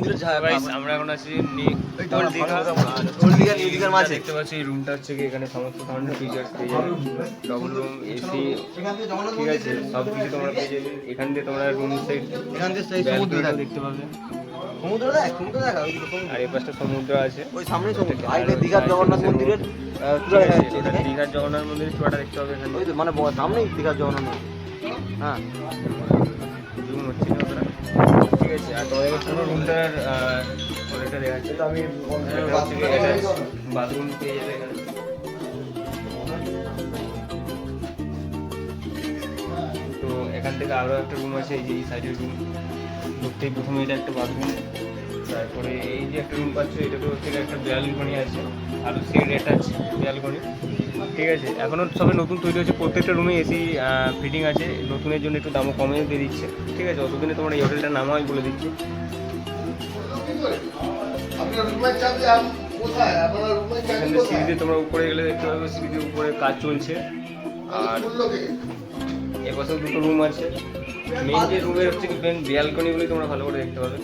মন্দিরের আমরা এখন আছি ওল্ড দীঘা নিউ দীঘার মাঝে। দেখতে পাচ্ছি এই রুমটা হচ্ছে কি এখানে সমস্ত ধরনের ফিচার্স পেয়ে যাবে, ডবল রুম, এসি, ঠিক আছে, সব কিছু তোমরা পেয়ে যাবে। এখান দিয়ে তোমরা রুম সাইড, এখান থেকে সেই সমুদ্র দেখতে পাবে। সমুদ্র দেখা আর এই পাশটা সমুদ্র আছে, ওই সামনে সমুদ্র। আর এটা দীঘার জগন্নাথ মন্দিরের চূড়া দেখা যাচ্ছে। ওটা দীঘার জগন্নাথ মন্দিরের চূড়াটা দেখতে পাবে এখানে। ওই তো মানে সামনেই দীঘার জগন্নাথ মন্দির। হ্যাঁ রুম হচ্ছে না ওটা, ঠিক আছে। আর তোমাদের পুরো রুমটার এটা দেখা যাচ্ছে। আমি বাথরুম পেয়ে যাবে এখানে। তো এখান থেকে আরও একটা রুম আছে, এই যে এই সাইডের রুম। ঢুকতেই প্রথমে এটা একটা বাথরুম, তারপরে এই যে একটা রুম পাচ্ছ, এটা তো হচ্ছে একটা ব্যালকনি আছে, আরও সেট অ্যাটাচ ব্যালকনি, ঠিক আছে। এখনও সবে নতুন তৈরি হচ্ছে, প্রত্যেকটা রুমে এসি ফিটিং আছে। নতুনের জন্য একটু দামও কমে দিয়ে দিচ্ছে, ঠিক আছে। অতদিনে তোমার এই হোটেলটার নাম আমি বলে দিচ্ছি। এখানে সিঁড়িতে তোমরা উপরে গেলে দেখতে পাবে, সিঁড়িতে উপরে কাজ চলছে। আর এপাশেও দুটো রুম আছে। মেন যে রুমের হচ্ছে কি মেন ব্যালকনিগুলি তোমরা ভালো করে দেখতে পাবে।